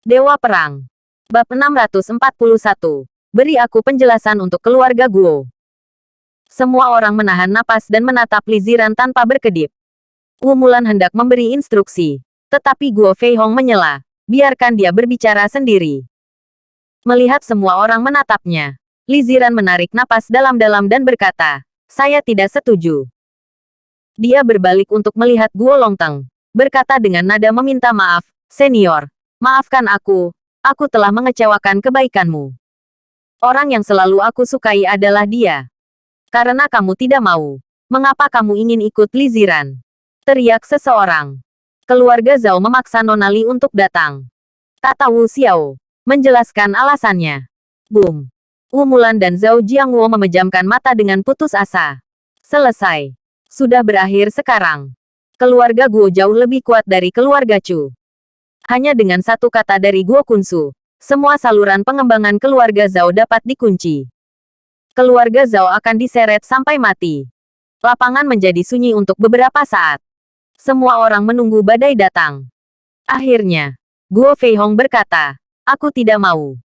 Dewa Perang. Bab 641. Beri aku penjelasan untuk keluarga Guo. Semua orang menahan napas dan menatap Li Ziran tanpa berkedip. Wu Mulan hendak memberi instruksi. Tetapi Guo Fei Hong menyela. Biarkan dia berbicara sendiri. Melihat semua orang menatapnya, Li Ziran menarik napas dalam-dalam dan berkata, "Saya tidak setuju." Dia berbalik untuk melihat Guo Longteng. Berkata dengan nada meminta maaf, "Senior, maafkan aku telah mengecewakan kebaikanmu. Orang yang selalu aku sukai adalah dia. Karena kamu tidak mau, mengapa kamu ingin ikut Li Ziran?" Teriak seseorang. Keluarga Zhao memaksa Nona Li untuk datang. Kata Wu Xiao, menjelaskan alasannya. Boom. Wu Mulan dan Zhao Jiangwo memejamkan mata dengan putus asa. Selesai. Sudah berakhir sekarang. Keluarga Guo jauh lebih kuat dari keluarga Chu. Hanya dengan satu kata dari Guo Kunsu, semua saluran pengembangan keluarga Zhao dapat dikunci. Keluarga Zhao akan diseret sampai mati. Lapangan menjadi sunyi untuk beberapa saat. Semua orang menunggu badai datang. Akhirnya, Guo Fei Hong berkata, "Aku tidak mau."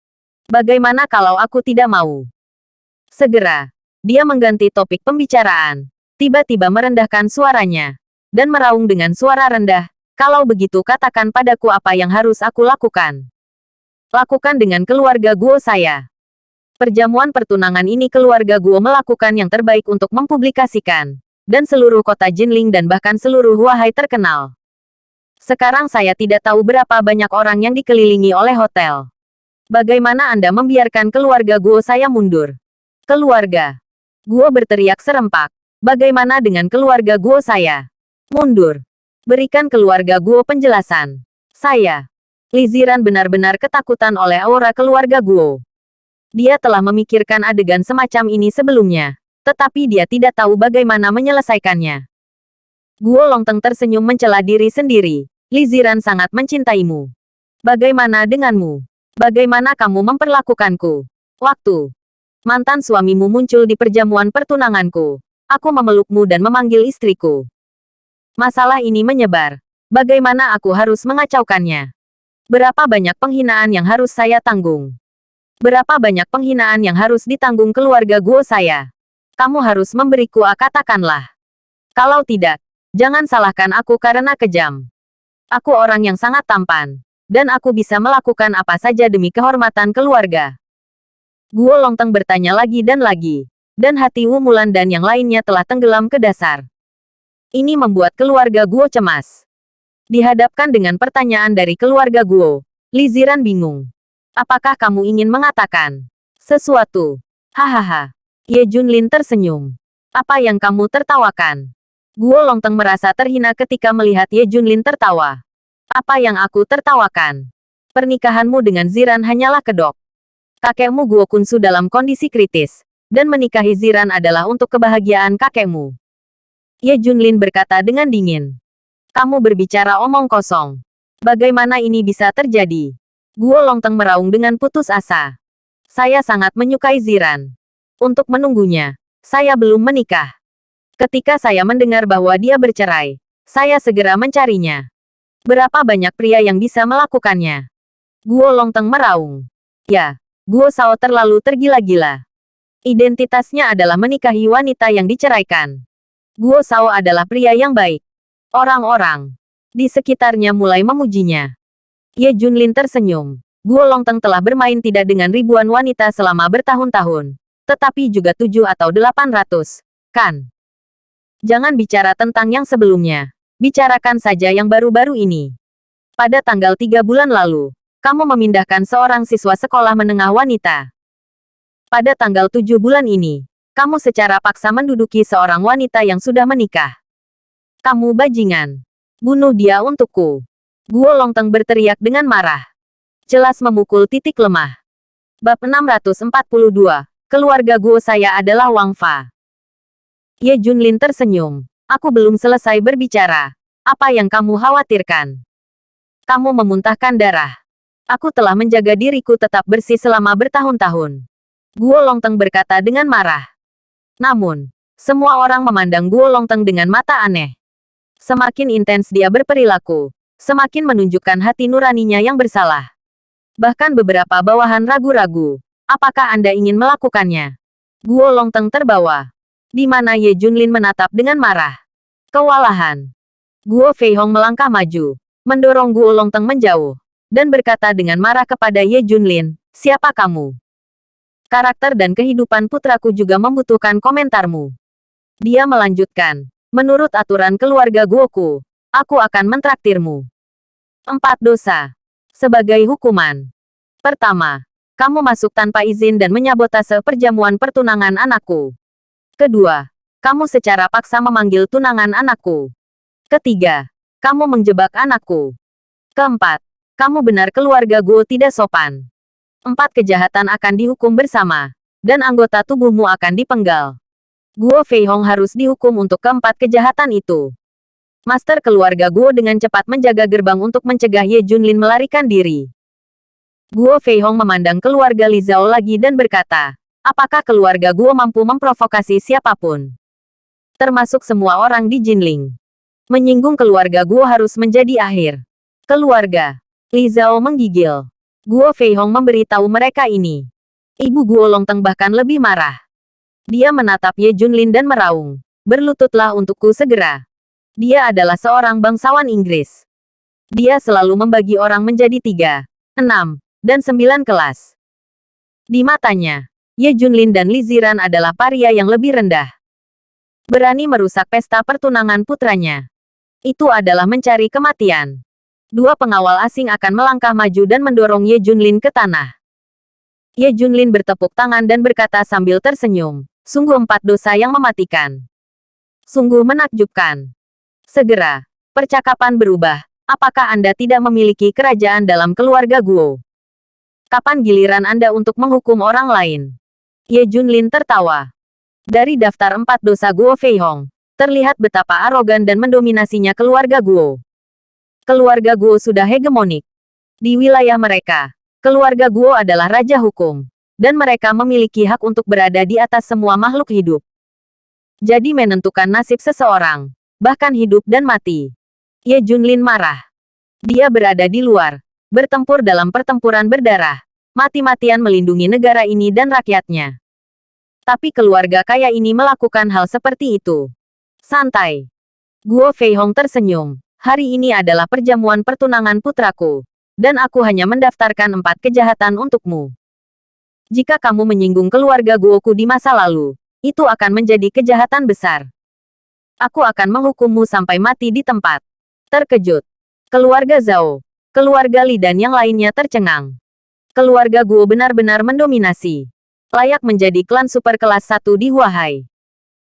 "Bagaimana kalau aku tidak mau?" Segera, dia mengganti topik pembicaraan. Tiba-tiba merendahkan suaranya. Dan meraung dengan suara rendah, "Kalau begitu katakan padaku apa yang harus aku lakukan." "Lakukan dengan keluarga Guo saya." Perjamuan pertunangan ini keluarga Guo melakukan yang terbaik untuk mempublikasikan. Dan seluruh kota Jinling dan bahkan seluruh Huahai terkenal. Sekarang saya tidak tahu berapa banyak orang yang dikelilingi oleh hotel. Bagaimana Anda membiarkan keluarga Guo saya mundur? Keluarga Guo berteriak serempak. Bagaimana dengan keluarga Guo saya? Mundur. Berikan keluarga Guo penjelasan. Saya. Li Ziran benar-benar ketakutan oleh aura keluarga Guo. Dia telah memikirkan adegan semacam ini sebelumnya. Tetapi dia tidak tahu bagaimana menyelesaikannya. Guo Longteng tersenyum mencela diri sendiri. Li Ziran sangat mencintaimu. Bagaimana denganmu? Bagaimana kamu memperlakukanku? Waktu mantan suamimu muncul di perjamuan pertunanganku, aku memelukmu dan memanggil istriku. Masalah ini menyebar. Bagaimana aku harus mengacaukannya? Berapa banyak penghinaan yang harus saya tanggung? Berapa banyak penghinaan yang harus ditanggung keluarga Guo saya? Kamu harus memberiku katakanlah. Kalau tidak, jangan salahkan aku karena kejam. Aku orang yang sangat tampan. Dan aku bisa melakukan apa saja demi kehormatan keluarga. Guo Longteng bertanya lagi dan lagi. Dan hati Wu Mulan dan yang lainnya telah tenggelam ke dasar. Ini membuat keluarga Guo cemas. Dihadapkan dengan pertanyaan dari keluarga Guo, Li Ziran bingung. Apakah kamu ingin mengatakan sesuatu? Hahaha. Ye Junlin tersenyum. Apa yang kamu tertawakan? Guo Longteng merasa terhina ketika melihat Ye Junlin tertawa. Apa yang aku tertawakan? Pernikahanmu dengan Ziran hanyalah kedok. Kakekmu Guo Kunsu dalam kondisi kritis. Dan menikahi Ziran adalah untuk kebahagiaan kakekmu. Ye Junlin berkata dengan dingin. Kamu berbicara omong kosong. Bagaimana ini bisa terjadi? Guo Longteng meraung dengan putus asa. Saya sangat menyukai Ziran. Untuk menunggunya, saya belum menikah. Ketika saya mendengar bahwa dia bercerai, saya segera mencarinya. Berapa banyak pria yang bisa melakukannya? Guo Longteng meraung. Ya, Guo Shao terlalu tergila-gila. Identitasnya adalah menikahi wanita yang diceraikan. Guo Shao adalah pria yang baik. Orang-orang di sekitarnya mulai memujinya. Ye Junlin tersenyum. Guo Longteng telah bermain tidak dengan ribuan wanita selama bertahun-tahun. Tetapi juga 7 atau 800, kan? Jangan bicara tentang yang sebelumnya. Bicarakan saja yang baru-baru ini. Pada tanggal 3 bulan lalu, kamu memindahkan seorang siswa sekolah menengah wanita. Pada tanggal 7 bulan ini, kamu secara paksa menduduki seorang wanita yang sudah menikah. Kamu bajingan. Bunuh dia untukku. Guo Longteng berteriak dengan marah. Jelas memukul titik lemah. Bab 642. Keluarga Guo saya adalah Wang Fa. Ye Junlin tersenyum. Aku belum selesai berbicara. Apa yang kamu khawatirkan? Kamu memuntahkan darah. Aku telah menjaga diriku tetap bersih selama bertahun-tahun. Guo Longteng berkata dengan marah. Namun, semua orang memandang Guo Longteng dengan mata aneh. Semakin intens dia berperilaku, semakin menunjukkan hati nuraninya yang bersalah. Bahkan beberapa bawahan ragu-ragu. Apakah Anda ingin melakukannya? Guo Longteng terbawa. Di mana Ye Junlin menatap dengan marah. Kewalahan. Guo Feihong melangkah maju, mendorong Guo Longteng menjauh, dan berkata dengan marah kepada Ye Junlin, siapa kamu? Karakter dan kehidupan putraku juga membutuhkan komentarmu. Dia melanjutkan, menurut aturan keluarga Guoku, aku akan mentraktirmu. 4 dosa. Sebagai hukuman. Pertama, kamu masuk tanpa izin dan menyabotase perjamuan pertunangan anakku. Kedua, kamu secara paksa memanggil tunangan anakku. Ketiga, kamu menjebak anakku. Keempat, kamu benar keluarga Guo tidak sopan. 4 kejahatan akan dihukum bersama, dan anggota tubuhmu akan dipenggal. Guo Feihong harus dihukum untuk keempat kejahatan itu. Master keluarga Guo dengan cepat menjaga gerbang untuk mencegah Ye Junlin melarikan diri. Guo Feihong memandang keluarga Li Zhao lagi dan berkata, apakah keluarga Guo mampu memprovokasi siapapun? Termasuk semua orang di Jinling. Menyinggung keluarga Guo harus menjadi akhir. Keluarga. Li Zhao menggigil. Guo Feihong memberitahu mereka ini. Ibu Guo Longteng bahkan lebih marah. Dia menatap Ye Junlin dan meraung. Berlututlah untukku segera. Dia adalah seorang bangsawan Inggris. Dia selalu membagi orang menjadi 3, 6, dan 9 kelas. Di matanya, Ye Junlin dan Li Ziran adalah paria yang lebih rendah. Berani merusak pesta pertunangan putranya. Itu adalah mencari kematian. 2 pengawal asing akan melangkah maju dan mendorong Ye Junlin ke tanah. Ye Junlin bertepuk tangan dan berkata sambil tersenyum, sungguh 4 dosa yang mematikan. Sungguh menakjubkan. Segera, percakapan berubah. Apakah Anda tidak memiliki kerajaan dalam keluarga Guo? Kapan giliran Anda untuk menghukum orang lain? Ye Junlin tertawa. Dari daftar 4 dosa Guo Feihong, terlihat betapa arogan dan mendominasinya keluarga Guo. Keluarga Guo sudah hegemonik. Di wilayah mereka, keluarga Guo adalah raja hukum, dan mereka memiliki hak untuk berada di atas semua makhluk hidup. Jadi menentukan nasib seseorang, bahkan hidup dan mati. Ye Junlin marah. Dia berada di luar, bertempur dalam pertempuran berdarah, mati-matian melindungi negara ini dan rakyatnya. Tapi keluarga kaya ini melakukan hal seperti itu. Santai. Guo Feihong tersenyum. Hari ini adalah perjamuan pertunangan putraku, dan aku hanya mendaftarkan 4 kejahatan untukmu. Jika kamu menyinggung keluarga Guoku di masa lalu, itu akan menjadi kejahatan besar. Aku akan menghukummu sampai mati di tempat. Terkejut. Keluarga Zhao, keluarga Li dan yang lainnya tercengang. Keluarga Guo benar-benar mendominasi. Layak menjadi klan super kelas 1 di Huahai.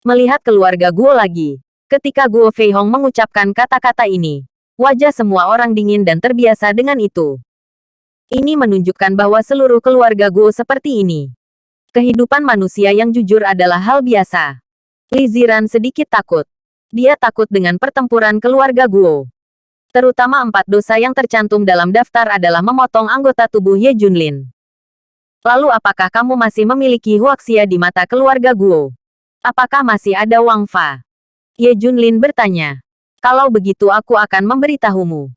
Melihat keluarga Guo lagi, ketika Guo Feihong mengucapkan kata-kata ini, wajah semua orang dingin dan terbiasa dengan itu. Ini menunjukkan bahwa seluruh keluarga Guo seperti ini. Kehidupan manusia yang jujur adalah hal biasa. Li Ziran sedikit takut. Dia takut dengan pertempuran keluarga Guo. Terutama 4 dosa yang tercantum dalam daftar adalah memotong anggota tubuh Ye Junlin. Lalu apakah kamu masih memiliki huaxia di mata keluarga Guo? Apakah masih ada Wang Fa? Ye Junlin bertanya. Kalau begitu aku akan memberitahumu.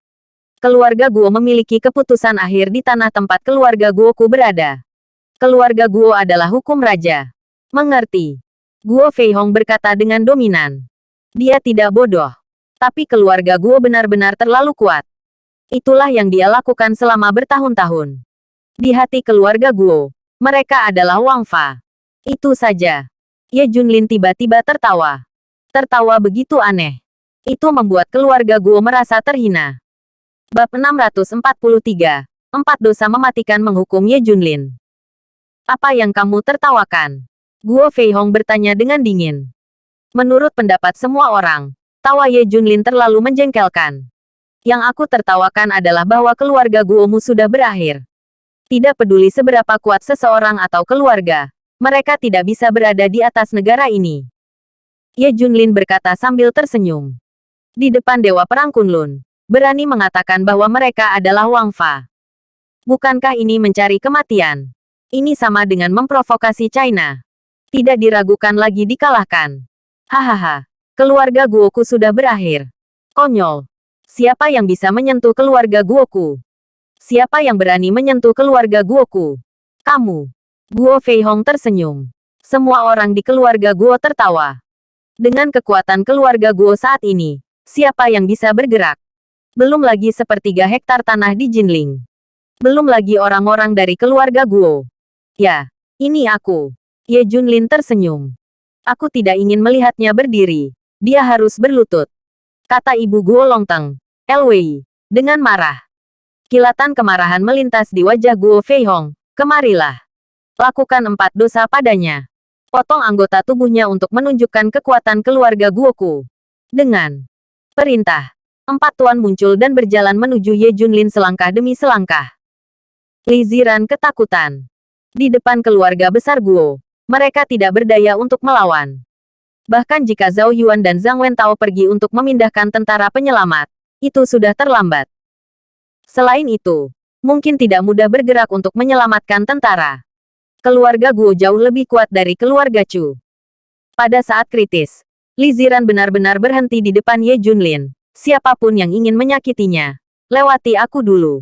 Keluarga Guo memiliki keputusan akhir di tanah tempat keluarga Guoku berada. Keluarga Guo adalah hukum raja. Mengerti? Guo Feihong berkata dengan dominan. Dia tidak bodoh. Tapi keluarga Guo benar-benar terlalu kuat. Itulah yang dia lakukan selama bertahun-tahun. Di hati keluarga Guo, mereka adalah Wang Fa. Itu saja. Ye Junlin tiba-tiba tertawa. Tertawa begitu aneh. Itu membuat keluarga Guo merasa terhina. Bab 643. 4 dosa mematikan menghukum Ye Junlin. Apa yang kamu tertawakan? Guo Feihong bertanya dengan dingin. Menurut pendapat semua orang, tawa Ye Junlin terlalu menjengkelkan. Yang aku tertawakan adalah bahwa keluarga Guomu sudah berakhir. Tidak peduli seberapa kuat seseorang atau keluarga, mereka tidak bisa berada di atas negara ini. Ye Junlin berkata sambil tersenyum. Di depan Dewa Perang Kunlun, berani mengatakan bahwa mereka adalah Wang Fa. Bukankah ini mencari kematian? Ini sama dengan memprovokasi China. Tidak diragukan lagi dikalahkan. Hahaha. Keluarga Guoku sudah berakhir. Konyol. Siapa yang bisa menyentuh keluarga Guoku? Siapa yang berani menyentuh keluarga Guoku? Kamu. Guo Feihong tersenyum. Semua orang di keluarga Guo tertawa. Dengan kekuatan keluarga Guo saat ini, siapa yang bisa bergerak? Belum lagi sepertiga hektar tanah di Jinling. Belum lagi orang-orang dari keluarga Guo. Ya, ini aku. Ye Junlin tersenyum. Aku tidak ingin melihatnya berdiri. Dia harus berlutut. Kata ibu Guo Longteng. Elwei. Dengan marah. Kilatan kemarahan melintas di wajah Guo Feihong. Kemarilah. Lakukan 4 dosa padanya. Potong anggota tubuhnya untuk menunjukkan kekuatan keluarga Guoku. Dengan perintah, 4 tuan muncul dan berjalan menuju Ye Junlin selangkah demi selangkah. Li Ziran ketakutan. Di depan keluarga besar Guo, mereka tidak berdaya untuk melawan. Bahkan jika Zhao Yuan dan Zhang Wentao pergi untuk memindahkan tentara penyelamat, itu sudah terlambat. Selain itu, mungkin tidak mudah bergerak untuk menyelamatkan tentara. Keluarga Guo jauh lebih kuat dari keluarga Chu. Pada saat kritis, Li Ziran benar-benar berhenti di depan Ye Junlin. Siapapun yang ingin menyakitinya, lewati aku dulu.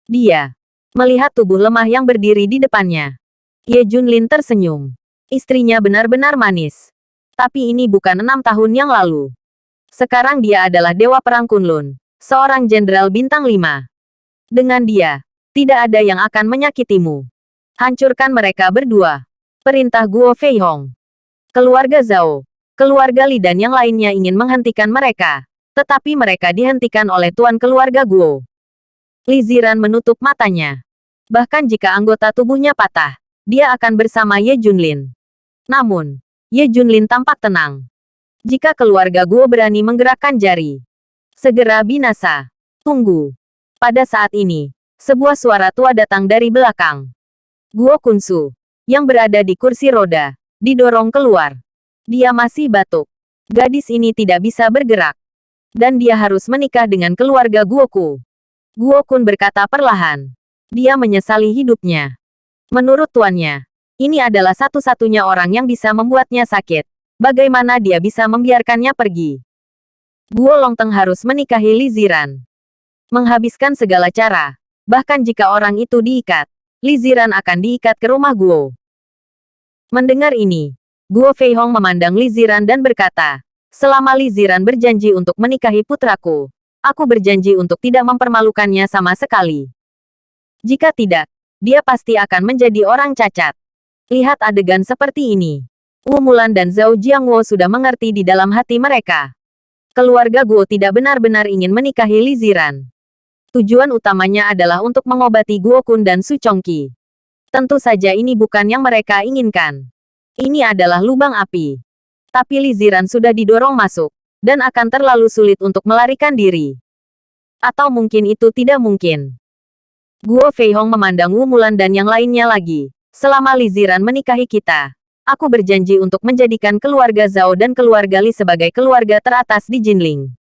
Dia melihat tubuh lemah yang berdiri di depannya. Ye Junlin tersenyum. Istrinya benar-benar manis. Tapi ini bukan 6 tahun yang lalu. Sekarang dia adalah Dewa Perang Kunlun. Seorang jenderal bintang 5. Dengan dia, tidak ada yang akan menyakitimu. Hancurkan mereka berdua. Perintah Guo Feihong. Keluarga Zhao, keluarga Li dan yang lainnya ingin menghentikan mereka. Tetapi mereka dihentikan oleh tuan keluarga Guo. Li Ziran menutup matanya. Bahkan jika anggota tubuhnya patah, dia akan bersama Ye Junlin. Namun, Ye Junlin tampak tenang. Jika keluarga Guo berani menggerakkan jari, segera binasa. Tunggu. Pada saat ini, sebuah suara tua datang dari belakang. Guo Kunsu, yang berada di kursi roda, didorong keluar. Dia masih batuk. Gadis ini tidak bisa bergerak. Dan dia harus menikah dengan keluarga Guoku. Guo Kun berkata perlahan. Dia menyesali hidupnya. Menurut tuannya, ini adalah satu-satunya orang yang bisa membuatnya sakit. Bagaimana dia bisa membiarkannya pergi? Guo Longteng harus menikahi Li Ziran. Menghabiskan segala cara. Bahkan jika orang itu diikat, Li Ziran akan diikat ke rumah Guo. Mendengar ini, Guo Feihong memandang Li Ziran dan berkata, selama Li Ziran berjanji untuk menikahi putraku, aku berjanji untuk tidak mempermalukannya sama sekali. Jika tidak, dia pasti akan menjadi orang cacat. Lihat adegan seperti ini. Wu Mulan dan Zhao Jiangwo sudah mengerti di dalam hati mereka. Keluarga Guo tidak benar-benar ingin menikahi Li Ziran. Tujuan utamanya adalah untuk mengobati Guo Kun dan Su Chongqi. Tentu saja ini bukan yang mereka inginkan. Ini adalah lubang api. Tapi Li Ziran sudah didorong masuk, dan akan terlalu sulit untuk melarikan diri. Atau mungkin itu tidak mungkin. Guo Feihong memandang Wu Mulan dan yang lainnya lagi. Selama Li Ziran menikahi kita, aku berjanji untuk menjadikan keluarga Zhao dan keluarga Li sebagai keluarga teratas di Jinling.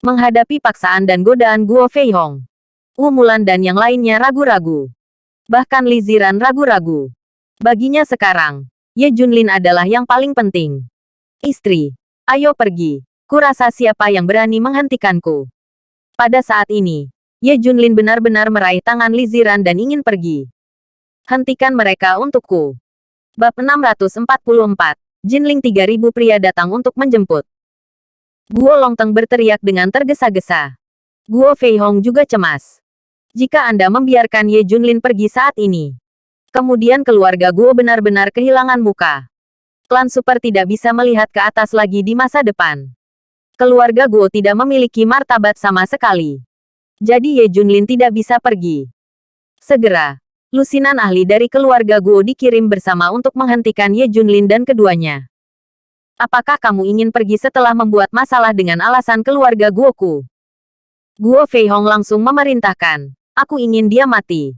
Menghadapi paksaan dan godaan Guo Feihong, Wu Mulan dan yang lainnya ragu-ragu. Bahkan Li Ziran ragu-ragu. Baginya sekarang, Ye Junlin adalah yang paling penting. Istri, ayo pergi. Kurasa siapa yang berani menghentikanku. Pada saat ini, Ye Junlin benar-benar meraih tangan Li Ziran dan ingin pergi. Hentikan mereka untukku. Bab 644. Jinling 3000 pria datang untuk menjemput. Guo Longteng berteriak dengan tergesa-gesa. Guo Feihong juga cemas. Jika Anda membiarkan Ye Junlin pergi saat ini, kemudian keluarga Guo benar-benar kehilangan muka. Klan super tidak bisa melihat ke atas lagi di masa depan. Keluarga Guo tidak memiliki martabat sama sekali. Jadi Ye Junlin tidak bisa pergi. Segera, lusinan ahli dari keluarga Guo dikirim bersama untuk menghentikan Ye Junlin dan keduanya. Apakah kamu ingin pergi setelah membuat masalah dengan alasan keluarga Guoku? Guo Feihong langsung memerintahkan. Aku ingin dia mati.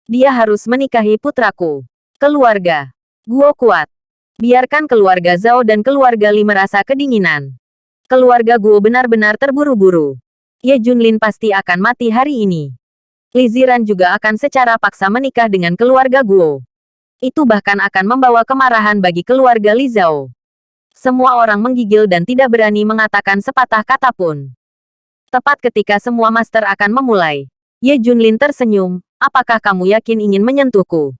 Dia harus menikahi putraku. Keluarga Guo kuat. Biarkan keluarga Zhao dan keluarga Li merasa kedinginan. Keluarga Guo benar-benar terburu-buru. Ye Junlin pasti akan mati hari ini. Li Ziran juga akan secara paksa menikah dengan keluarga Guo. Itu bahkan akan membawa kemarahan bagi keluarga Li Zhao. Semua orang menggigil dan tidak berani mengatakan sepatah kata pun. Tepat ketika semua master akan memulai, Ye Junlin tersenyum, apakah kamu yakin ingin menyentuhku?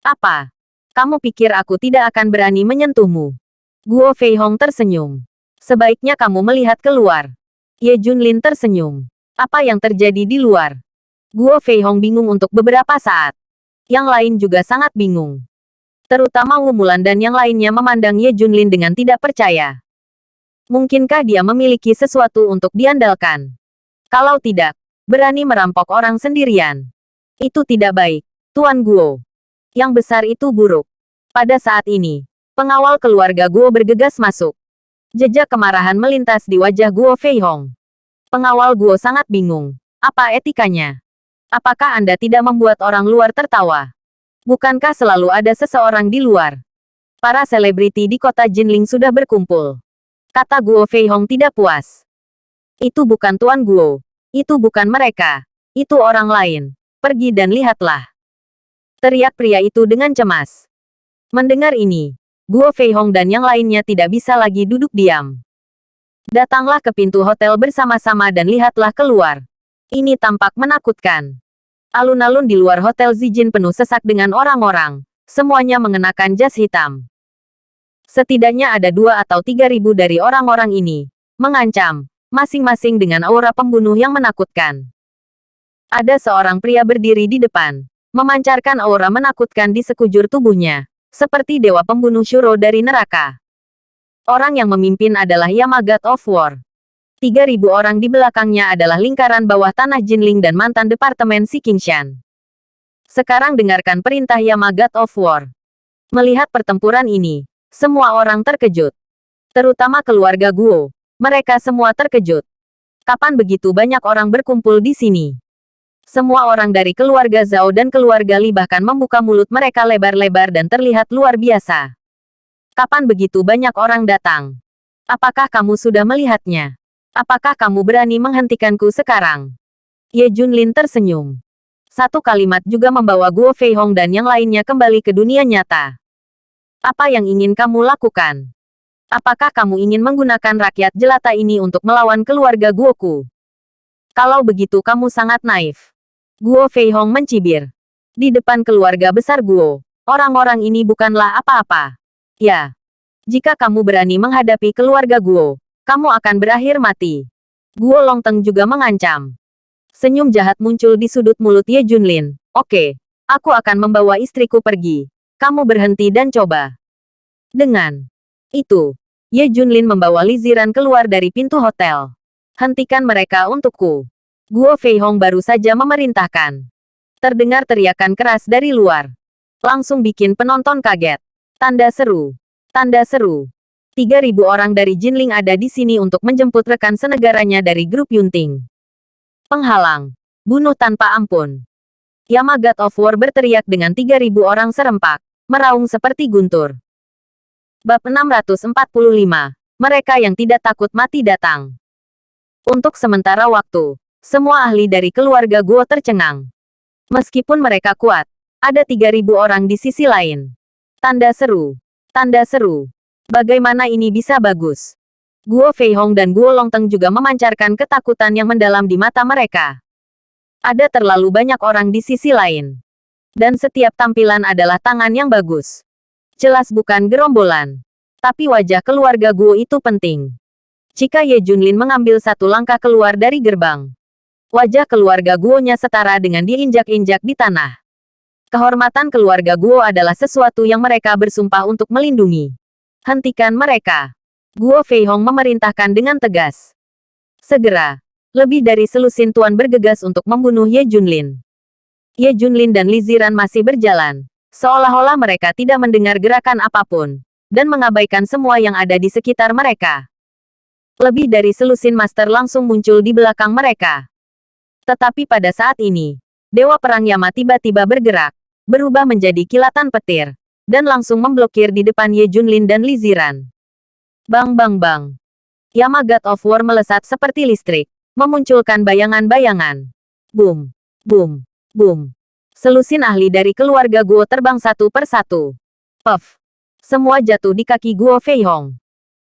Apa? Kamu pikir aku tidak akan berani menyentuhmu? Guo Fei Hong tersenyum. Sebaiknya kamu melihat keluar. Ye Junlin tersenyum. Apa yang terjadi di luar? Guo Fei Hong bingung untuk beberapa saat. Yang lain juga sangat bingung. Terutama Wu Mulan dan yang lainnya memandang Ye Junlin dengan tidak percaya. Mungkinkah dia memiliki sesuatu untuk diandalkan? Kalau tidak, berani merampok orang sendirian. Itu tidak baik, Tuan Guo. Yang besar itu buruk. Pada saat ini, pengawal keluarga Guo bergegas masuk. Jejak kemarahan melintas di wajah Guo Fei Hong. Pengawal Guo sangat bingung. Apa etikanya? Apakah Anda tidak membuat orang luar tertawa? Bukankah selalu ada seseorang di luar? Para selebriti di kota Jinling sudah berkumpul. Kata Guo Fei Hong tidak puas. Itu bukan Tuan Guo. Itu bukan mereka. Itu orang lain. Pergi dan lihatlah. Teriak pria itu dengan cemas. Mendengar ini, Guo Fei Hong dan yang lainnya tidak bisa lagi duduk diam. Datanglah ke pintu hotel bersama-sama dan lihatlah keluar. Ini tampak menakutkan. Alun-alun di luar hotel Zijin penuh sesak dengan orang-orang. Semuanya mengenakan jas hitam. Setidaknya ada 2 atau 3 ribu dari orang-orang ini. Mengancam, masing-masing dengan aura pembunuh yang menakutkan. Ada seorang pria berdiri di depan. Memancarkan aura menakutkan di sekujur tubuhnya. Seperti dewa pembunuh Shuro dari neraka. Orang yang memimpin adalah Yama God of War. 3.000 orang di belakangnya adalah lingkaran bawah tanah Jinling dan mantan Departemen Si Qingshan. Sekarang dengarkan perintah Yama God of War. Melihat pertempuran ini, semua orang terkejut. Terutama keluarga Guo. Mereka semua terkejut. Kapan begitu banyak orang berkumpul di sini? Semua orang dari keluarga Zhao dan keluarga Li bahkan membuka mulut mereka lebar-lebar dan terlihat luar biasa. Kapan begitu banyak orang datang? Apakah kamu sudah melihatnya? Apakah kamu berani menghentikanku sekarang? Ye Junlin tersenyum. Satu kalimat juga membawa Guo Fei Hong dan yang lainnya kembali ke dunia nyata. Apa yang ingin kamu lakukan? Apakah kamu ingin menggunakan rakyat jelata ini untuk melawan keluarga Guoku? Kalau begitu kamu sangat naif. Guo Fei Hong mencibir. Di depan keluarga besar Guo, orang-orang ini bukanlah apa-apa. Ya. Jika kamu berani menghadapi keluarga Guo, kamu akan berakhir mati. Guo Longteng juga mengancam. Senyum jahat muncul di sudut mulut Ye Junlin. Oke, aku akan membawa istriku pergi. Kamu berhenti dan coba. Dengan itu, Ye Junlin membawa Li Ziran keluar dari pintu hotel. Hentikan mereka untukku. Guo Fei Hong baru saja memerintahkan. Terdengar teriakan keras dari luar. Langsung bikin penonton kaget. Tanda seru. Tanda seru. 3.000 orang dari Jinling ada di sini untuk menjemput rekan senegaranya dari grup Yunting. Penghalang. Bunuh tanpa ampun. Yama God of War berteriak dengan 3.000 orang serempak. Meraung seperti guntur. Bab 645. Mereka yang tidak takut mati datang. Untuk sementara waktu, semua ahli dari keluarga Guo tercengang. Meskipun mereka kuat, ada 3.000 orang di sisi lain. Tanda seru. Tanda seru. Bagaimana ini bisa bagus? Guo Fei Hong dan Guo Longteng juga memancarkan ketakutan yang mendalam di mata mereka. Ada terlalu banyak orang di sisi lain. Dan setiap tampilan adalah tangan yang bagus. Jelas bukan gerombolan. Tapi wajah keluarga Guo itu penting. Jika Ye Junlin mengambil satu langkah keluar dari gerbang, wajah keluarga Guo-nya setara dengan diinjak-injak di tanah. Kehormatan keluarga Guo adalah sesuatu yang mereka bersumpah untuk melindungi. Hentikan mereka. Guo Fei Hong memerintahkan dengan tegas. Segera. Lebih dari selusin tuan bergegas untuk membunuh Ye Junlin. Ye Junlin dan Li Ziran masih berjalan. Seolah-olah mereka tidak mendengar gerakan apapun. Dan mengabaikan semua yang ada di sekitar mereka. Lebih dari selusin master langsung muncul di belakang mereka. Tetapi pada saat ini, Dewa Perang Yama tiba-tiba bergerak, berubah menjadi kilatan petir, dan langsung memblokir di depan Ye Junlin dan Li Ziran. Bang bang bang. Yama God of War melesat seperti listrik, memunculkan bayangan-bayangan. Boom, boom, boom. Selusin ahli dari keluarga Guo terbang satu per satu. Puff. Semua jatuh di kaki Guo Fei Hong.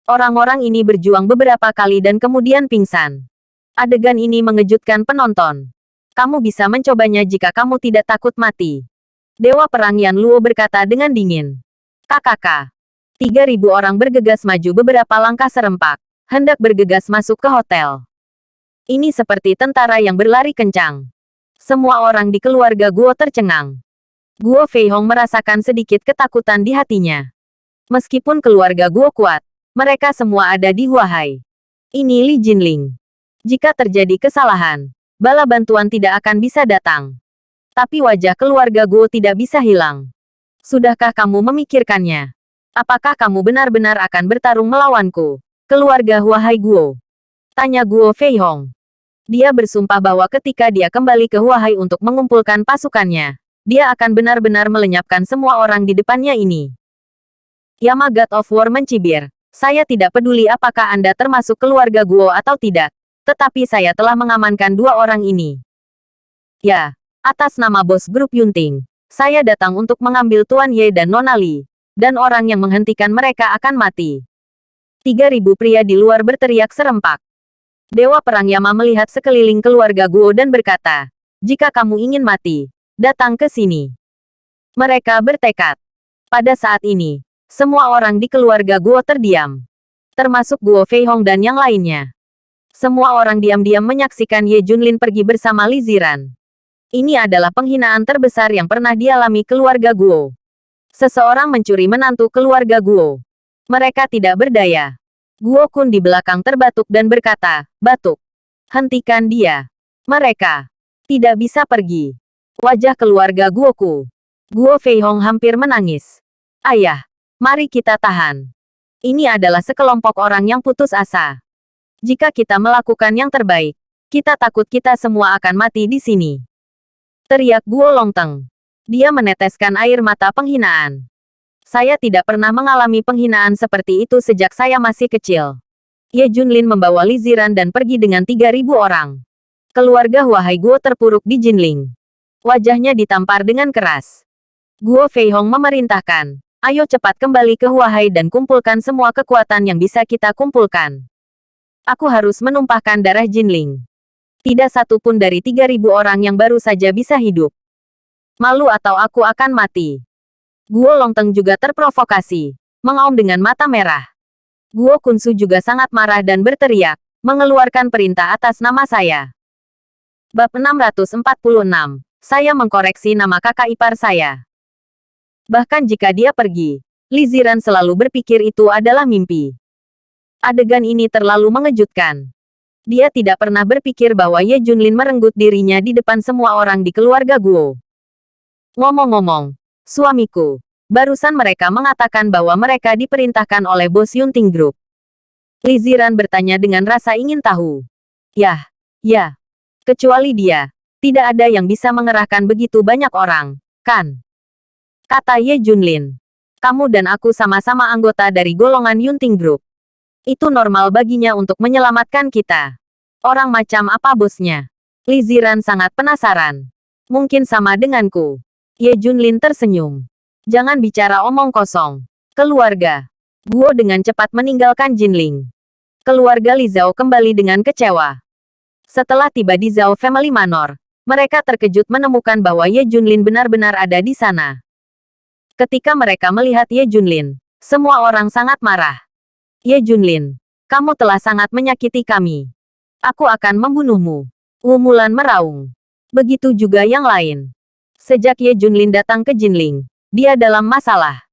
Orang-orang ini berjuang beberapa kali dan kemudian pingsan. Adegan ini mengejutkan penonton. Kamu bisa mencobanya jika kamu tidak takut mati. Dewa Perang Yan Luo berkata dengan dingin. KKK. 3.000 orang bergegas maju beberapa langkah serempak, hendak bergegas masuk ke hotel. Ini seperti tentara yang berlari kencang. Semua orang di keluarga Guo tercengang. Guo Fei Hong merasakan sedikit ketakutan di hatinya. Meskipun keluarga Guo kuat, mereka semua ada di Huahai. Ini Li Jinling. Jika terjadi kesalahan, bala bantuan tidak akan bisa datang. Tapi wajah keluarga Guo tidak bisa hilang. Sudahkah kamu memikirkannya? Apakah kamu benar-benar akan bertarung melawanku, keluarga Huahai Guo? Tanya Guo Fei Hong. Dia bersumpah bahwa ketika dia kembali ke Huahai untuk mengumpulkan pasukannya, dia akan benar-benar melenyapkan semua orang di depannya ini. Yama God of War mencibir. Saya tidak peduli apakah Anda termasuk keluarga Guo atau tidak, tetapi saya telah mengamankan 2 orang ini. Ya. Atas nama bos grup Yunting, saya datang untuk mengambil Tuan Ye dan Nona Li, dan orang yang menghentikan mereka akan mati. 3.000 pria di luar berteriak serempak. Dewa Perang Yama melihat sekeliling keluarga Guo dan berkata, jika kamu ingin mati, datang ke sini. Mereka bertekad. Pada saat ini, semua orang di keluarga Guo terdiam. Termasuk Guo Fei Hong dan yang lainnya. Semua orang diam-diam menyaksikan Ye Junlin pergi bersama Li Ziran. Ini adalah penghinaan terbesar yang pernah dialami keluarga Guo. Seseorang mencuri menantu keluarga Guo. Mereka tidak berdaya. Guo Kun di belakang terbatuk dan berkata, batuk. Hentikan dia. Mereka tidak bisa pergi. Wajah keluarga Guoku. Guo Fei Hong hampir menangis. Ayah, mari kita tahan. Ini adalah sekelompok orang yang putus asa. Jika kita melakukan yang terbaik, kita takut kita semua akan mati di sini. Teriak Guo Longteng. Dia meneteskan air mata penghinaan. Saya tidak pernah mengalami penghinaan seperti itu sejak saya masih kecil. Ye Junlin membawa Li Ziran dan pergi dengan 3.000 orang. Keluarga Huahai Guo terpuruk di Jinling. Wajahnya ditampar dengan keras. Guo Fei Hong memerintahkan, ayo cepat kembali ke Huahai dan kumpulkan semua kekuatan yang bisa kita kumpulkan. Aku harus menumpahkan darah Jinling. Tidak satu pun dari 3.000 orang yang baru saja bisa hidup. Malu atau aku akan mati. Guo Longteng juga terprovokasi, mengaum dengan mata merah. Guo Kunsu juga sangat marah dan berteriak, mengeluarkan perintah atas nama saya. Bab 646. Saya mengkoreksi nama kakak ipar saya. Bahkan jika dia pergi, Li Ziran selalu berpikir itu adalah mimpi. Adegan ini terlalu mengejutkan. Dia tidak pernah berpikir bahwa Ye Junlin merenggut dirinya di depan semua orang di keluarga Guo. Ngomong-ngomong, suamiku, barusan mereka mengatakan bahwa mereka diperintahkan oleh bos Yunting Group. Li Ziran bertanya dengan rasa ingin tahu. Ya. Kecuali dia, tidak ada yang bisa mengerahkan begitu banyak orang, kan? Kata Ye Junlin. Kamu dan aku sama-sama anggota dari golongan Yunting Group. Itu normal baginya untuk menyelamatkan kita. Orang macam apa bosnya? Li Ziran sangat penasaran. Mungkin sama denganku. Ye Junlin tersenyum. Jangan bicara omong kosong. Keluarga Guo dengan cepat meninggalkan Jinling. Keluarga Li Zhao kembali dengan kecewa. Setelah tiba di Zhao Family Manor, mereka terkejut menemukan bahwa Ye Junlin benar-benar ada di sana. Ketika mereka melihat Ye Junlin, semua orang sangat marah. Ye Junlin, kamu telah sangat menyakiti kami. Aku akan membunuhmu. Wu Mulan meraung. Begitu juga yang lain. Sejak Ye Junlin datang ke Jinling, dia dalam masalah.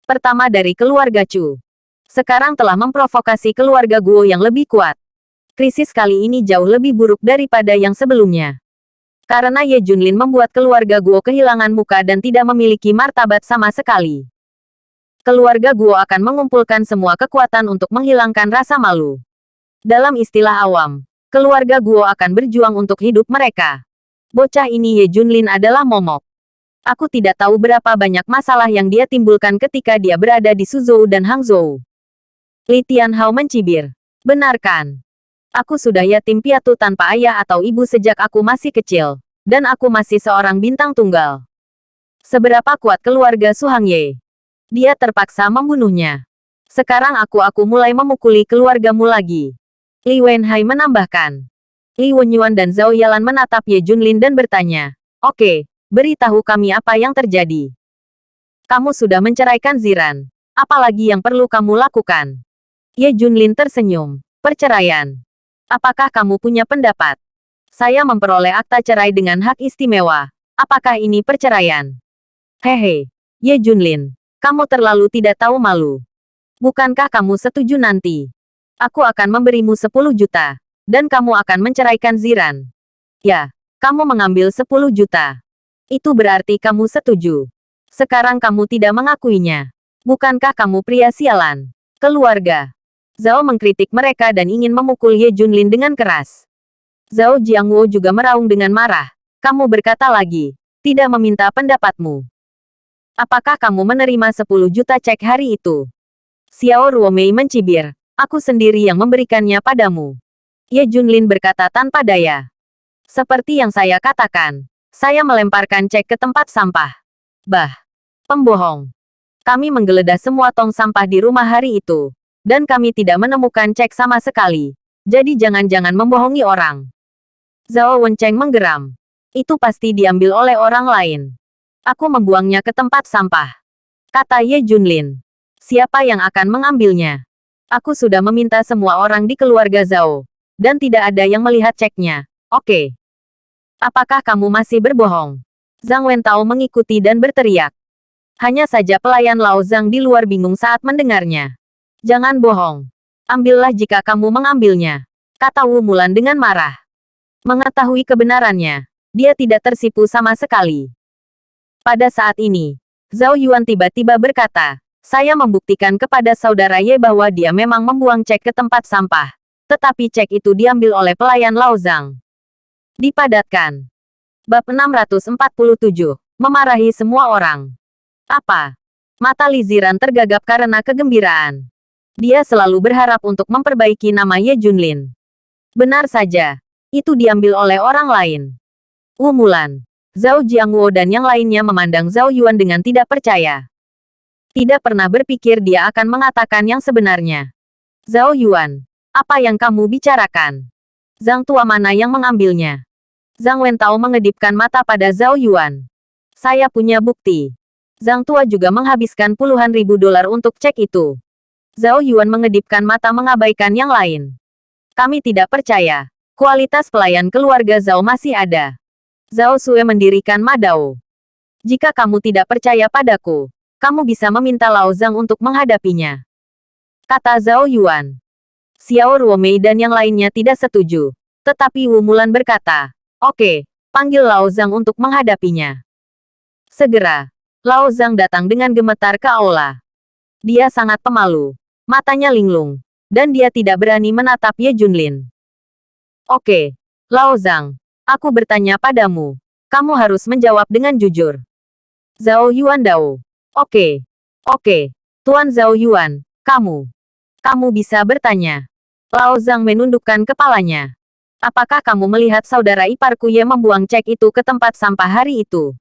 Pertama dari keluarga Chu. Sekarang telah memprovokasi keluarga Guo yang lebih kuat. Krisis kali ini jauh lebih buruk daripada yang sebelumnya. Karena Ye Junlin membuat keluarga Guo kehilangan muka dan tidak memiliki martabat sama sekali. Keluarga Guo akan mengumpulkan semua kekuatan untuk menghilangkan rasa malu. Dalam istilah awam, keluarga Guo akan berjuang untuk hidup mereka. Bocah ini Ye Junlin adalah momok. Aku tidak tahu berapa banyak masalah yang dia timbulkan ketika dia berada di Suzhou dan Hangzhou. Li Tianhao mencibir. Benarkan. Aku sudah yatim piatu tanpa ayah atau ibu sejak aku masih kecil, dan aku masih seorang bintang tunggal. Seberapa kuat keluarga Su Hangye? Dia terpaksa membunuhnya. Sekarang aku mulai memukuli keluargamu lagi. Li Wenhai menambahkan. Li Wenyuan dan Zhao Yalan menatap Ye Junlin dan bertanya, "Oke, beritahu kami apa yang terjadi. Kamu sudah menceraikan Ziran. Apalagi yang perlu kamu lakukan?" Ye Junlin tersenyum. "Perceraian. Apakah kamu punya pendapat? Saya memperoleh akta cerai dengan hak istimewa. Apakah ini perceraian?" "Hehe, Ye Junlin. Kamu terlalu tidak tahu malu. Bukankah kamu setuju nanti? Aku akan memberimu 10 juta. Dan kamu akan menceraikan Ziran. Ya, kamu mengambil 10 juta. Itu berarti kamu setuju. Sekarang kamu tidak mengakuinya. Bukankah kamu pria sialan? Keluarga." Zhao mengkritik mereka dan ingin memukul Ye Junlin dengan keras. Zhao Jiangwo juga meraung dengan marah. "Kamu berkata lagi, tidak meminta pendapatmu. Apakah kamu menerima 10 juta cek hari itu?" Xiao Ruomei mencibir. "Aku sendiri yang memberikannya padamu." Ye Junlin berkata tanpa daya. "Seperti yang saya katakan, saya melemparkan cek ke tempat sampah." "Bah, pembohong. Kami menggeledah semua tong sampah di rumah hari itu. Dan kami tidak menemukan cek sama sekali. Jadi jangan-jangan membohongi orang." Zhao Wencheng menggeram. "Itu pasti diambil oleh orang lain. Aku membuangnya ke tempat sampah," kata Ye Junlin. "Siapa yang akan mengambilnya? Aku sudah meminta semua orang di keluarga Zhao. Dan tidak ada yang melihat ceknya. Oke. Apakah kamu masih berbohong?" Zhang Wentao mengikuti dan berteriak. Hanya saja pelayan Lao Zhang di luar bingung saat mendengarnya. "Jangan bohong. Ambillah jika kamu mengambilnya," kata Wu Mulan dengan marah. Mengetahui kebenarannya, dia tidak tersipu sama sekali. Pada saat ini, Zhao Yuan tiba-tiba berkata, "Saya membuktikan kepada saudara Ye bahwa dia memang membuang cek ke tempat sampah. Tetapi cek itu diambil oleh pelayan Lao Zhang." Dipadatkan. Bab 647. Memarahi semua orang. Apa? Mata Li Ziran tergagap karena kegembiraan. Dia selalu berharap untuk memperbaiki nama Ye Junlin. Benar saja. Itu diambil oleh orang lain. Wu Mulan, Zhao Jiangwo dan yang lainnya memandang Zhao Yuan dengan tidak percaya. Tidak pernah berpikir dia akan mengatakan yang sebenarnya. "Zhao Yuan, apa yang kamu bicarakan? Zhang tua mana yang mengambilnya?" Zhang Wentao mengedipkan mata pada Zhao Yuan. "Saya punya bukti. Zhang tua juga menghabiskan puluhan ribu dolar untuk cek itu." Zhao Yuan mengedipkan mata mengabaikan yang lain. "Kami tidak percaya. Kualitas pelayan keluarga Zhao masih ada." Zhao Sue mendirikan Madao. "Jika kamu tidak percaya padaku, kamu bisa meminta Lao Zhang untuk menghadapinya," kata Zhao Yuan. Xiao Ruomei dan yang lainnya tidak setuju. Tetapi Wu Mulan berkata, "Oke, panggil Lao Zhang untuk menghadapinya." Segera, Lao Zhang datang dengan gemetar ke aula. Dia sangat pemalu. Matanya linglung. Dan dia tidak berani menatap Ye Junlin. "Oke, Lao Zhang. Aku bertanya padamu. Kamu harus menjawab dengan jujur." Zhao Yuan Dao. Oke. Oke. Tuan Zhao Yuan, kamu. Kamu bisa bertanya." Lao Zhang menundukkan kepalanya. "Apakah kamu melihat saudara iparku Ye membuang cek itu ke tempat sampah hari itu?"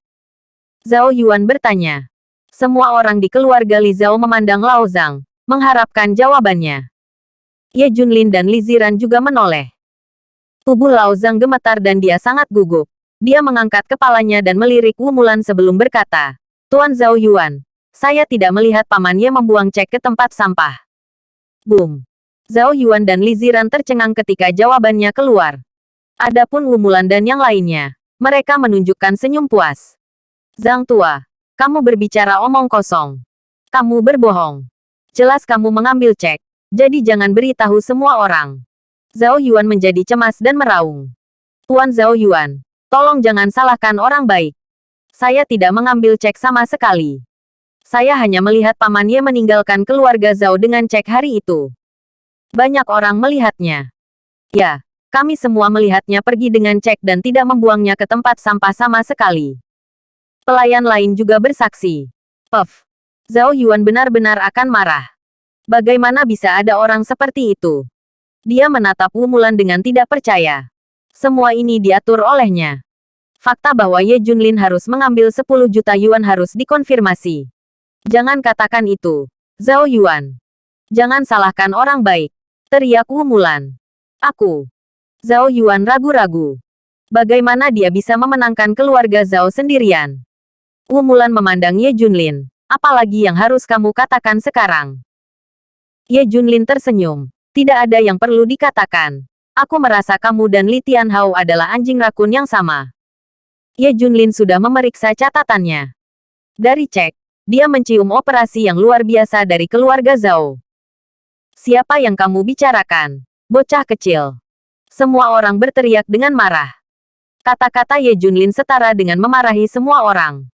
Zhao Yuan bertanya. Semua orang di keluarga Li Zhao memandang Lao Zhang, mengharapkan jawabannya. Ye Junlin dan Li Ziran juga menoleh. Tubuh Lao Zhang gemetar dan dia sangat gugup. Dia mengangkat kepalanya dan melirik Wu Mulan sebelum berkata, "Tuan Zhao Yuan, saya tidak melihat Paman Ye membuang cek ke tempat sampah." Boom. Zhao Yuan dan Li Ziran tercengang ketika jawabannya keluar. Adapun Wu Mulan dan yang lainnya, mereka menunjukkan senyum puas. "Zhang tua, kamu berbicara omong kosong. Kamu berbohong. Jelas kamu mengambil cek. Jadi jangan beritahu semua orang." Zhao Yuan menjadi cemas dan meraung. "Tuan Zhao Yuan, tolong jangan salahkan orang baik. Saya tidak mengambil cek sama sekali. Saya hanya melihat Paman Ye meninggalkan keluarga Zhao dengan cek hari itu. Banyak orang melihatnya. Ya, kami semua melihatnya pergi dengan cek dan tidak membuangnya ke tempat sampah sama sekali." Pelayan lain juga bersaksi. Puff. Zhao Yuan benar-benar akan marah. Bagaimana bisa ada orang seperti itu? Dia menatap Wu Mulan dengan tidak percaya. Semua ini diatur olehnya. Fakta bahwa Ye Junlin harus mengambil 10 juta yuan harus dikonfirmasi. Jangan katakan itu, Zhao Yuan. Jangan salahkan orang baik, teriak Wu Mulan. Aku. Zhao Yuan ragu-ragu. Bagaimana dia bisa memenangkan keluarga Zhao sendirian? Wu Mulan memandang Ye Junlin. Apalagi yang harus kamu katakan sekarang? Ye Junlin tersenyum. Tidak ada yang perlu dikatakan. Aku merasa kamu dan Li Tianhao adalah anjing rakun yang sama. Ye Junlin sudah memeriksa catatannya. Dari cek, dia mencium operasi yang luar biasa dari keluarga Zhao. Siapa yang kamu bicarakan? Bocah kecil. Semua orang berteriak dengan marah. Kata-kata Ye Junlin setara dengan memarahi semua orang.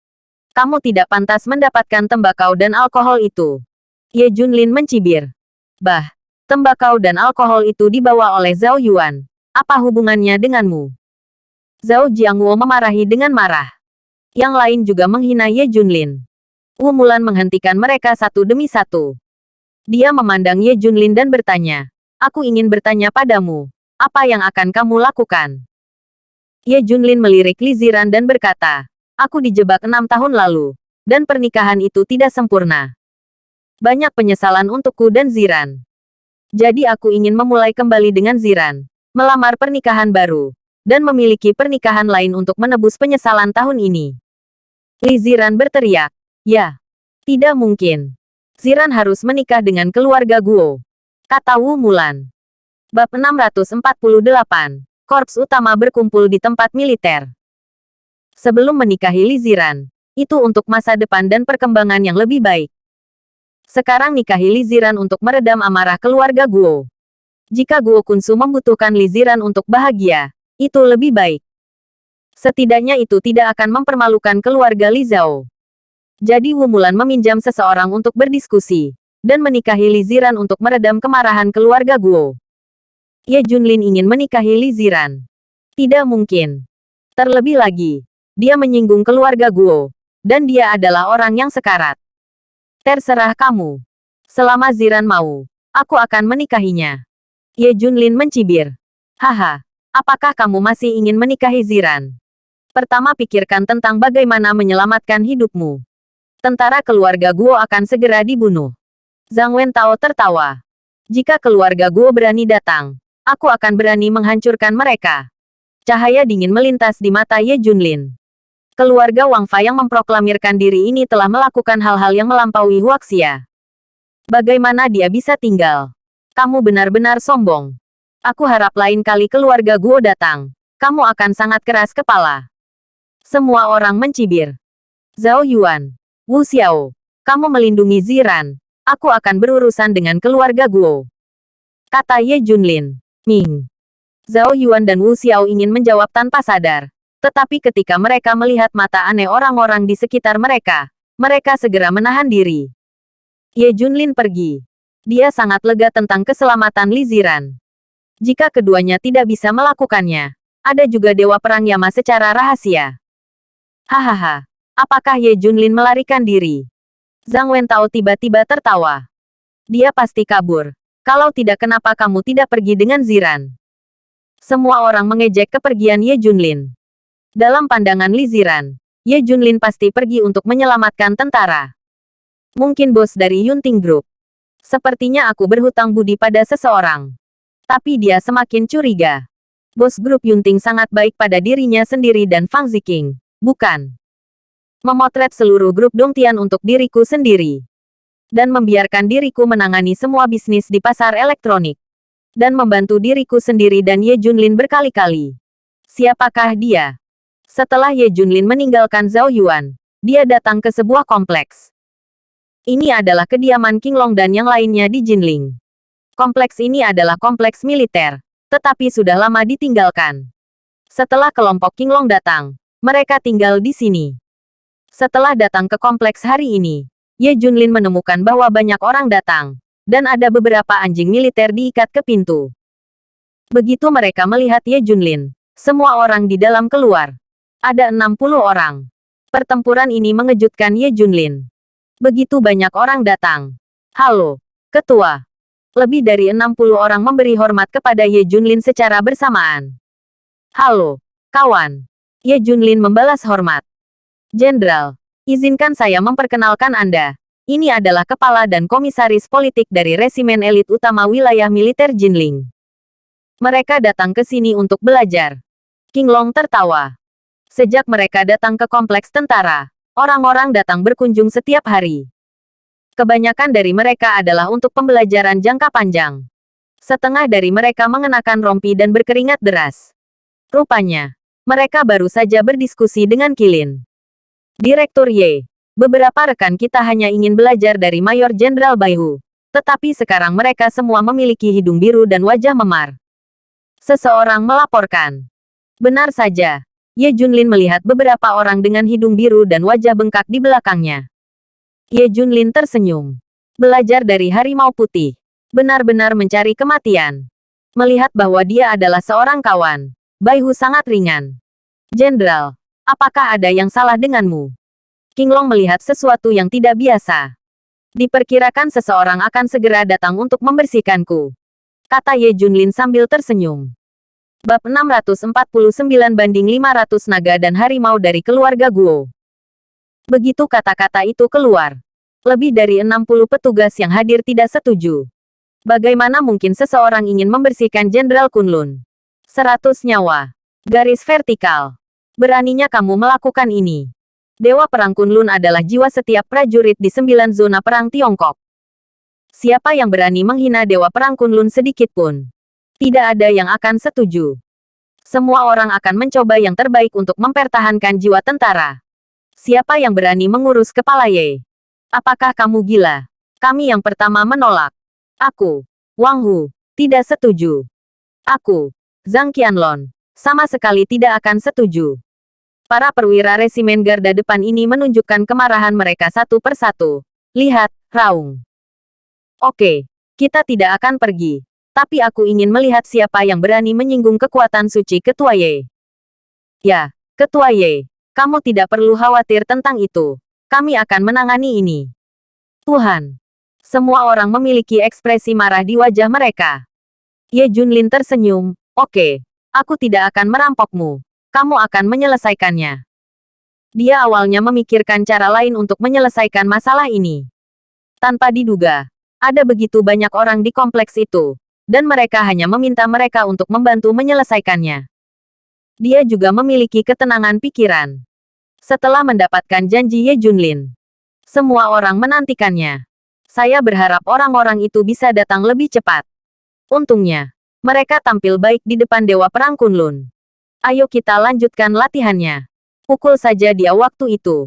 Kamu tidak pantas mendapatkan tembakau dan alkohol itu. Ye Junlin mencibir. Bah, tembakau dan alkohol itu dibawa oleh Zhao Yuan. Apa hubungannya denganmu? Zhao Jiangwo memarahi dengan marah. Yang lain juga menghina Ye Junlin. Wu Mulan menghentikan mereka satu demi satu. Dia memandang Ye Junlin dan bertanya, aku ingin bertanya padamu, apa yang akan kamu lakukan? Ye Junlin melirik Li Ziran dan berkata, aku dijebak 6 tahun lalu, dan pernikahan itu tidak sempurna. Banyak penyesalan untukku dan Ziran. Jadi aku ingin memulai kembali dengan Ziran, melamar pernikahan baru, dan memiliki pernikahan lain untuk menebus penyesalan tahun ini. Li Ziran berteriak, ya, tidak mungkin. Ziran harus menikah dengan keluarga Guo, kata Wu Mulan. Bab 648. Korps utama berkumpul di tempat militer. Sebelum menikahi Li Ziran, itu untuk masa depan dan perkembangan yang lebih baik. Sekarang nikahi Li Ziran untuk meredam amarah keluarga Guo. Jika Guo Kunsu membutuhkan Li Ziran untuk bahagia, itu lebih baik. Setidaknya itu tidak akan mempermalukan keluarga Li Zhao. Jadi Wu Mulan meminjam seseorang untuk berdiskusi, dan menikahi Li Ziran untuk meredam kemarahan keluarga Guo. Ye Junlin ingin menikahi Li Ziran. Tidak mungkin. Terlebih lagi, dia menyinggung keluarga Guo, dan dia adalah orang yang sekarat. Terserah kamu. Selama Ziran mau, aku akan menikahinya. Ye Junlin mencibir. Haha, apakah kamu masih ingin menikahi Ziran? Pertama pikirkan tentang bagaimana menyelamatkan hidupmu. Tentara keluarga Guo akan segera dibunuh. Zhang Wentao tertawa. Jika keluarga Guo berani datang, aku akan berani menghancurkan mereka. Cahaya dingin melintas di mata Ye Junlin. Keluarga Wang Fei yang memproklamirkan diri ini telah melakukan hal-hal yang melampaui Huaxia. Bagaimana dia bisa tinggal? Kamu benar-benar sombong. Aku harap lain kali keluarga Guo datang, kamu akan sangat keras kepala. Semua orang mencibir. Zhao Yuan, Wu Xiao, kamu melindungi Ziran. Aku akan berurusan dengan keluarga Guo, kata Ye Junlin. Ming. Zhao Yuan dan Wu Xiao ingin menjawab tanpa sadar. Tetapi ketika mereka melihat mata aneh orang-orang di sekitar mereka, mereka segera menahan diri. Ye Junlin pergi. Dia sangat lega tentang keselamatan Li Ziran. Jika keduanya tidak bisa melakukannya, ada juga Dewa Perang Yama secara rahasia. Hahaha. Apakah Ye Junlin melarikan diri? Zhang Wentao tiba-tiba tertawa. Dia pasti kabur. Kalau tidak, kenapa kamu tidak pergi dengan Ziran? Semua orang mengejek kepergian Ye Junlin. Dalam pandangan Li Ziran, Ye Junlin pasti pergi untuk menyelamatkan tentara. Mungkin bos dari Yunting Group. Sepertinya aku berhutang budi pada seseorang. Tapi dia semakin curiga. Bos grup Yunting sangat baik pada dirinya sendiri dan Fang Ziqing, bukan? Memotret seluruh grup Dongtian untuk diriku sendiri. Dan membiarkan diriku menangani semua bisnis di pasar elektronik. Dan membantu diriku sendiri dan Ye Junlin berkali-kali. Siapakah dia? Setelah Ye Junlin meninggalkan Zhao Yuan, dia datang ke sebuah kompleks. Ini adalah kediaman Qinglong dan yang lainnya di Jinling. Kompleks ini adalah kompleks militer, tetapi sudah lama ditinggalkan. Setelah kelompok Qinglong datang, mereka tinggal di sini. Setelah datang ke kompleks hari ini, Ye Junlin menemukan bahwa banyak orang datang, dan ada beberapa anjing militer diikat ke pintu. Begitu mereka melihat Ye Junlin, semua orang di dalam keluar. Ada 60 orang. Pertempuran ini mengejutkan Ye Junlin. Begitu banyak orang datang. Halo, Ketua. Lebih dari 60 orang memberi hormat kepada Ye Junlin secara bersamaan. Halo, kawan. Ye Junlin membalas hormat. Jenderal, izinkan saya memperkenalkan Anda. Ini adalah kepala dan komisaris politik dari Resimen Elit Utama Wilayah Militer Jinling. Mereka datang ke sini untuk belajar. King Long tertawa. Sejak mereka datang ke kompleks tentara, orang-orang datang berkunjung setiap hari. Kebanyakan dari mereka adalah untuk pembelajaran jangka panjang. Setengah dari mereka mengenakan rompi dan berkeringat deras. Rupanya, mereka baru saja berdiskusi dengan Qilin. Direktur Ye, beberapa rekan kita hanya ingin belajar dari Mayor Jenderal Baihu. Tetapi sekarang mereka semua memiliki hidung biru dan wajah memar. Seseorang melaporkan. Benar saja. Ye Junlin melihat beberapa orang dengan hidung biru dan wajah bengkak di belakangnya. Ye Junlin tersenyum. Belajar dari harimau putih. Benar-benar mencari kematian. Melihat bahwa dia adalah seorang kawan, Baihu sangat ringan. Jenderal, apakah ada yang salah denganmu? King Long melihat sesuatu yang tidak biasa. Diperkirakan seseorang akan segera datang untuk membersihkanku, kata Ye Junlin sambil tersenyum. Bab 649 banding 500 naga dan harimau dari keluarga Guo. Begitu kata-kata itu keluar, lebih dari 60 petugas yang hadir tidak setuju. Bagaimana mungkin seseorang ingin membersihkan Jenderal Kunlun? 100 nyawa. Garis vertikal. Beraninya kamu melakukan ini. Dewa Perang Kunlun adalah jiwa setiap prajurit di 9 zona perang Tiongkok. Siapa yang berani menghina Dewa Perang Kunlun sedikit pun? Tidak ada yang akan setuju. Semua orang akan mencoba yang terbaik untuk mempertahankan jiwa tentara. Siapa yang berani mengurus kepala Ye? Apakah kamu gila? Kami yang pertama menolak. Aku, Wang Hu, tidak setuju. Aku, Zhang Qianlong, sama sekali tidak akan setuju. Para perwira resimen garda depan ini menunjukkan kemarahan mereka satu persatu. Lihat, raung. Oke, kita tidak akan pergi. Tapi aku ingin melihat siapa yang berani menyinggung kekuatan suci Ketua Ye. Ya, Ketua Ye, kamu tidak perlu khawatir tentang itu. Kami akan menangani ini. Tuhan. Semua orang memiliki ekspresi marah di wajah mereka. Ye Junlin tersenyum. Oke, aku tidak akan merampokmu. Kamu akan menyelesaikannya. Dia awalnya memikirkan cara lain untuk menyelesaikan masalah ini. Tanpa diduga, ada begitu banyak orang di kompleks itu. Dan mereka hanya meminta mereka untuk membantu menyelesaikannya. Dia juga memiliki ketenangan pikiran. Setelah mendapatkan janji Ye Junlin, semua orang menantikannya. Saya berharap orang-orang itu bisa datang lebih cepat. Untungnya, mereka tampil baik di depan Dewa Perang Kunlun. Ayo kita lanjutkan latihannya. Pukul saja dia waktu itu.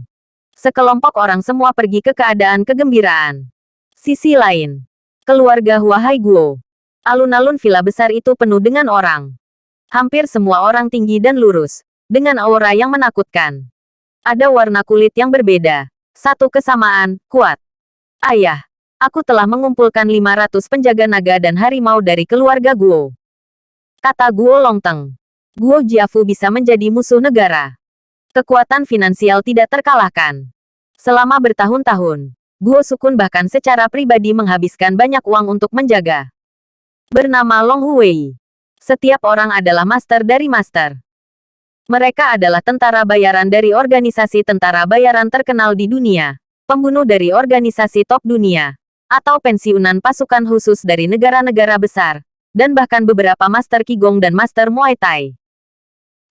Sekelompok orang semua pergi ke keadaan kegembiraan. Sisi lain, keluarga Huahai Guo. Alun-alun villa besar itu penuh dengan orang. Hampir semua orang tinggi dan lurus, dengan aura yang menakutkan. Ada warna kulit yang berbeda. Satu kesamaan, kuat. Ayah, aku telah mengumpulkan 500 penjaga naga dan harimau dari keluarga Guo. Kata Guo Longteng. Guo Jiafu bisa menjadi musuh negara. Kekuatan finansial tidak terkalahkan. Selama bertahun-tahun, Guo Sukun bahkan secara pribadi menghabiskan banyak uang untuk menjaga. Bernama Long Huwei. Setiap orang adalah master dari master. Mereka adalah tentara bayaran dari organisasi tentara bayaran terkenal di dunia, pembunuh dari organisasi top dunia, atau pensiunan pasukan khusus dari negara-negara besar, dan bahkan beberapa master Qigong dan master Muay Thai.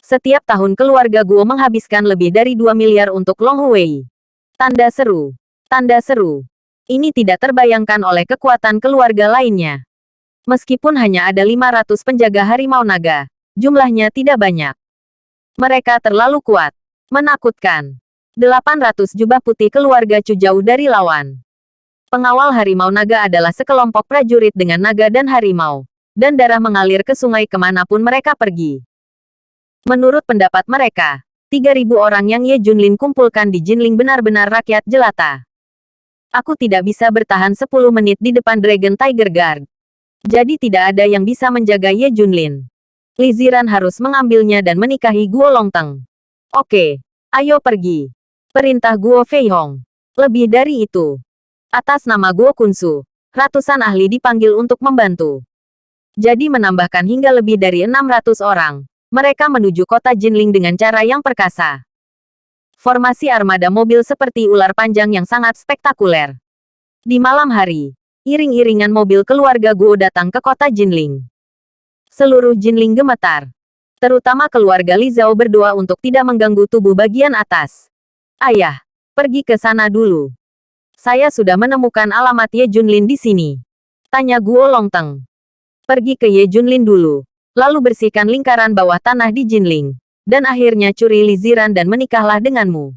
Setiap tahun keluarga Guo menghabiskan lebih dari 2 miliar untuk Long Huwei. Tanda seru. Tanda seru. Ini tidak terbayangkan oleh kekuatan keluarga lainnya. Meskipun hanya ada 500 penjaga harimau naga, jumlahnya tidak banyak. Mereka terlalu kuat. Menakutkan. 800 jubah putih keluarga Chu jauh dari lawan. Pengawal harimau naga adalah sekelompok prajurit dengan naga dan harimau. Dan darah mengalir ke sungai kemanapun mereka pergi. Menurut pendapat mereka, 3.000 orang yang Ye Junlin kumpulkan di Jinling benar-benar rakyat jelata. Aku tidak bisa bertahan 10 menit di depan Dragon Tiger Guard. Jadi tidak ada yang bisa menjaga Ye Junlin. Li Ziran harus mengambilnya dan menikahi Guo Longteng. Oke, ayo pergi. Perintah Guo Feihong. Lebih dari itu. Atas nama Guo Kunsu, ratusan ahli dipanggil untuk membantu. Jadi menambahkan hingga lebih dari 600 orang. Mereka menuju kota Jinling dengan cara yang perkasa. Formasi armada mobil seperti ular panjang yang sangat spektakuler. Di malam hari, iring-iringan mobil keluarga Guo datang ke kota Jinling. Seluruh Jinling gemetar. Terutama keluarga Li Zhao berdoa untuk tidak mengganggu tubuh bagian atas. Ayah, pergi ke sana dulu. Saya sudah menemukan alamat Ye Junlin di sini. Tanya Guo Longteng. Pergi ke Ye Junlin dulu. Lalu bersihkan lingkaran bawah tanah di Jinling. Dan akhirnya curi Li Ziran dan menikahlah denganmu.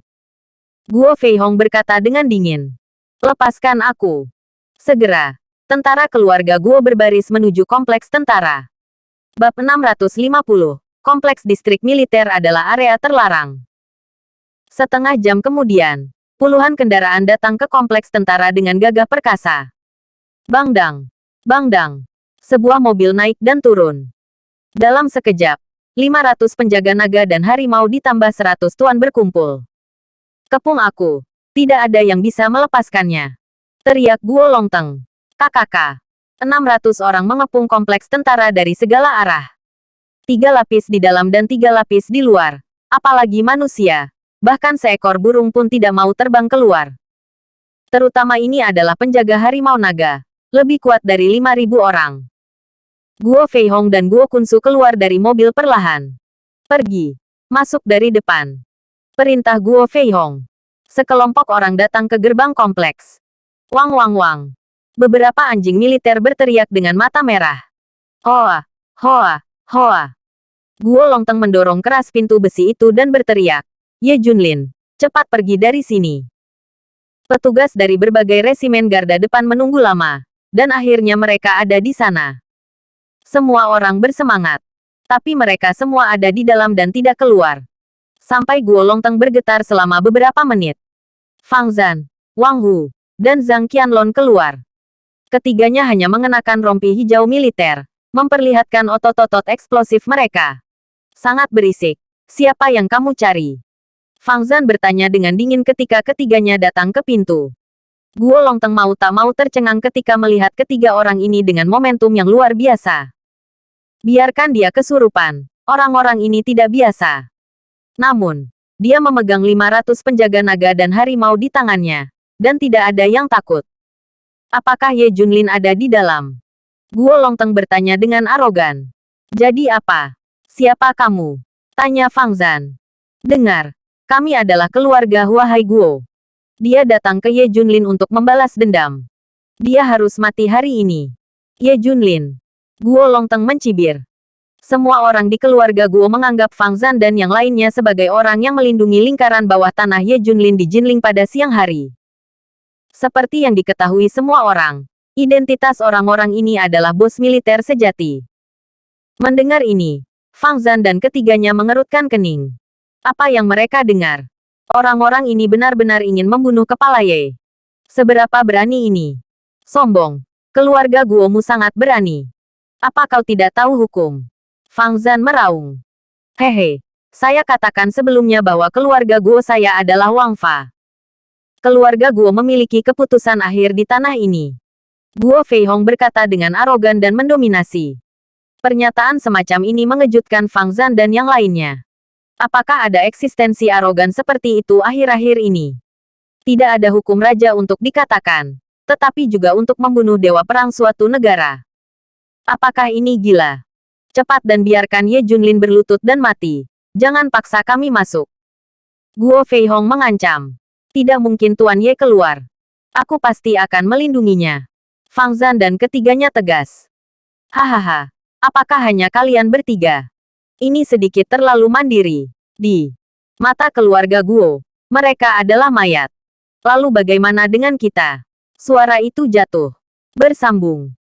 Guo Feihong berkata dengan dingin. Lepaskan aku. Segera. Tentara keluarga Guo berbaris menuju kompleks tentara. Bab 650. Kompleks distrik militer adalah area terlarang. Setengah jam kemudian, puluhan kendaraan datang ke kompleks tentara dengan gagah perkasa. Bangdang. Bangdang. Sebuah mobil naik dan turun. Dalam sekejap, 500 penjaga naga dan harimau ditambah 100 tuan berkumpul. Kepung aku. Tidak ada yang bisa melepaskannya. Teriak Guo Longteng. KKK. 600 orang mengepung kompleks tentara dari segala arah. 3 lapis di dalam dan 3 lapis di luar. Apalagi manusia. Bahkan seekor burung pun tidak mau terbang keluar. Terutama ini adalah penjaga harimau naga. Lebih kuat dari 5.000 orang. Guo Feihong dan Guo Kunsu keluar dari mobil perlahan. Pergi. Masuk dari depan. Perintah Guo Feihong. Sekelompok orang datang ke gerbang kompleks. Wang wang wang. Beberapa anjing militer berteriak dengan mata merah. Hoa, hoa, hoa. Guo Longteng mendorong keras pintu besi itu dan berteriak. Ye Junlin, cepat pergi dari sini. Petugas dari berbagai resimen garda depan menunggu lama. Dan akhirnya mereka ada di sana. Semua orang bersemangat. Tapi mereka semua ada di dalam dan tidak keluar. Sampai Guo Longteng bergetar selama beberapa menit. Fang Zhan, Wang Hu, dan Zhang Qianlong keluar. Ketiganya hanya mengenakan rompi hijau militer, memperlihatkan otot-otot eksplosif mereka. Sangat berisik. Siapa yang kamu cari? Fang Zhan bertanya dengan dingin ketika ketiganya datang ke pintu. Guo Longteng mau tak mau tercengang ketika melihat ketiga orang ini dengan momentum yang luar biasa. Biarkan dia kesurupan. Orang-orang ini tidak biasa. Namun, dia memegang 500 penjaga naga dan harimau di tangannya. Dan tidak ada yang takut. Apakah Ye Junlin ada di dalam? Guo Longteng bertanya dengan arogan. Jadi apa? Siapa kamu? Tanya Fang Zhan. Dengar, kami adalah keluarga Huahai Guo. Dia datang ke Ye Junlin untuk membalas dendam. Dia harus mati hari ini. Ye Junlin. Guo Longteng mencibir. Semua orang di keluarga Guo menganggap Fang Zhan dan yang lainnya sebagai orang yang melindungi lingkaran bawah tanah Ye Junlin di Jinling pada siang hari. Seperti yang diketahui semua orang, identitas orang-orang ini adalah bos militer sejati. Mendengar ini, Fang Zhan dan ketiganya mengerutkan kening. Apa yang mereka dengar? Orang-orang ini benar-benar ingin membunuh kepala Ye. Seberapa berani ini? Sombong. Keluarga Guomu sangat berani. Apa kau tidak tahu hukum? Fang Zhan meraung. Hehe. Saya katakan sebelumnya bahwa keluarga Guo saya adalah Wang Fa. Keluarga Guo memiliki keputusan akhir di tanah ini. Guo Feihong berkata dengan arogan dan mendominasi. Pernyataan semacam ini mengejutkan Fang Zhan dan yang lainnya. Apakah ada eksistensi arogan seperti itu akhir-akhir ini? Tidak ada hukum raja untuk dikatakan, tetapi juga untuk membunuh dewa perang suatu negara. Apakah ini gila? Cepat dan biarkan Ye Junlin berlutut dan mati. Jangan paksa kami masuk. Guo Feihong mengancam. Tidak mungkin Tuan Ye keluar. Aku pasti akan melindunginya. Fang Zhan dan ketiganya tegas. Hahaha. Apakah hanya kalian bertiga? Ini sedikit terlalu mandiri. Di mata keluarga Guo, mereka adalah mayat. Lalu bagaimana dengan kita? Suara itu jatuh. Bersambung.